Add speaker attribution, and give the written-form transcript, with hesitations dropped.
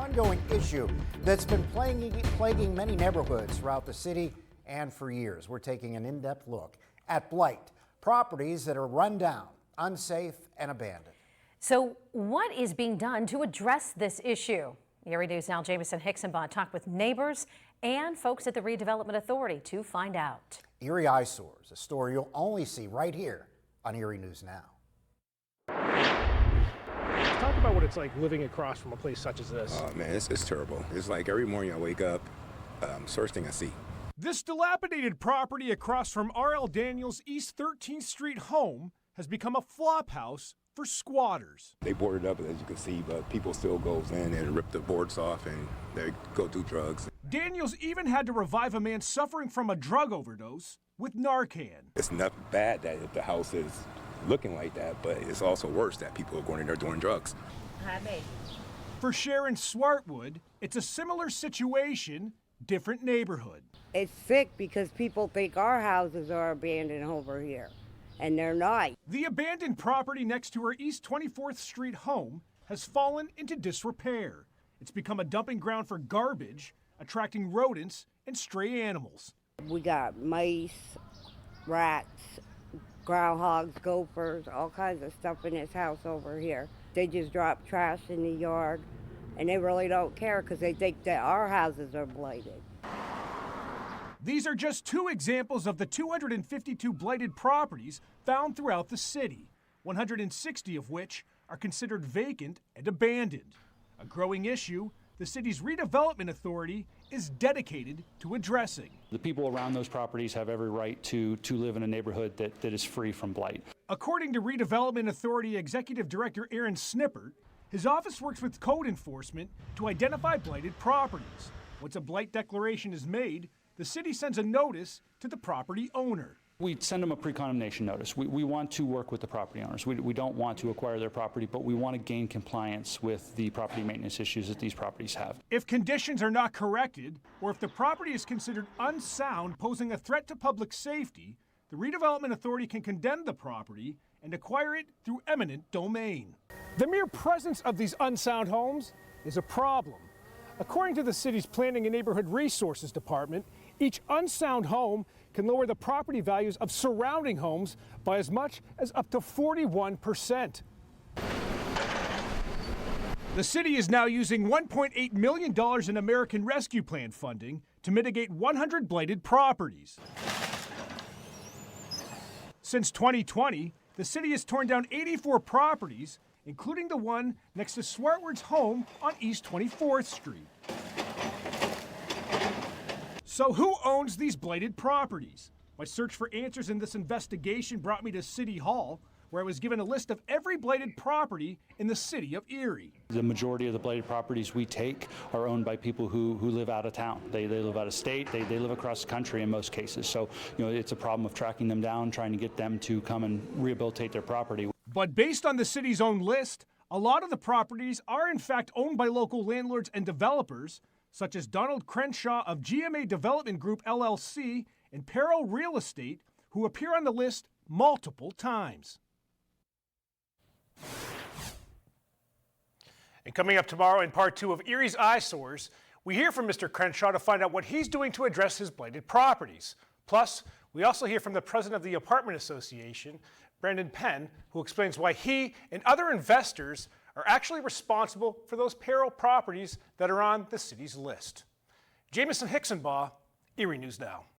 Speaker 1: ongoing issue that's been plaguing many neighborhoods throughout the city and for years. We're taking an in-depth look at Blight, properties that are run down, unsafe, and abandoned.
Speaker 2: So what is being done to address this issue? Erie News Now Jamison Hicksonbaugh talked with neighbors and folks at the Redevelopment Authority to find out.
Speaker 1: Erie Eyesores, a story you'll only see right here on Erie News Now.
Speaker 3: Talk about what it's like living across from a place such as this.
Speaker 4: Oh man, it's terrible. It's like every morning I wake up, first thing I see.
Speaker 3: This dilapidated property across from R.L. Daniels' East 13th Street home has become a flop house for squatters.
Speaker 4: They boarded up, as you can see, but people still goes in and rip the boards off and they go do drugs.
Speaker 3: Daniels even had to revive a man suffering from a drug overdose with Narcan.
Speaker 4: It's not bad that the house is looking like that, but it's also worse that people are going in there doing drugs.
Speaker 3: For Sharon Swartwood, it's a similar situation, different neighborhood.
Speaker 5: It's sick because people think our houses are abandoned over here, and they're not.
Speaker 3: The abandoned property next to her East 24th Street home has fallen into disrepair. It's become a dumping ground for garbage, attracting rodents and stray animals.
Speaker 5: We got mice, rats, groundhogs, gophers, all kinds of stuff in this house over here. They just drop trash in the yard, and they really don't care because they think that our houses are blighted.
Speaker 3: These are just two examples of the 252 blighted properties found throughout the city, 160 of which are considered vacant and abandoned. A growing issue the city's redevelopment authority is dedicated to addressing.
Speaker 6: The people around those properties have every right to live in a neighborhood that is free from blight. According
Speaker 3: to Redevelopment Authority Executive Director Aaron Snippert, his office works with code enforcement to identify blighted properties. Once a blight declaration is made, the city sends a notice to the property owner.
Speaker 6: We send them a pre-condemnation notice. We want to work with the property owners. We don't want to acquire their property, but we want to gain compliance with the property maintenance issues that these properties have.
Speaker 3: If conditions are not corrected, or if the property is considered unsound, posing a threat to public safety, the Redevelopment Authority can condemn the property and acquire it through eminent domain. The mere presence of these unsound homes is a problem. According to the city's Planning and Neighborhood Resources Department, each unsound home can lower the property values of surrounding homes by as much as up to 41%. The city is now using $1.8 million in American Rescue Plan funding to mitigate 100 blighted properties. Since 2020, the city has torn down 84 properties, including the one next to Swartwood's home on East 24th Street. So who owns these blighted properties? My search for answers in this investigation brought me to City Hall, where I was given a list of every blighted property in the city of Erie.
Speaker 6: The majority of the blighted properties we take are owned by people who live out of town. They live out of state, they live across the country in most cases. So, it's a problem of tracking them down, trying to get them to come and rehabilitate their property.
Speaker 3: But based on the city's own list, a lot of the properties are in fact owned by local landlords and developers, such as Donald Crenshaw of GMA Development Group LLC and Peril Real Estate, who appear on the list multiple times. And coming up tomorrow in part 2 of Erie's Eyesores, we hear from Mr. Crenshaw to find out what he's doing to address his blighted properties. Plus, we also hear from the president of the Apartment Association, Brandon Penn, who explains why he and other investors are actually responsible for those peril properties that are on the city's list. Jamison Hicksonbaugh, Erie News Now.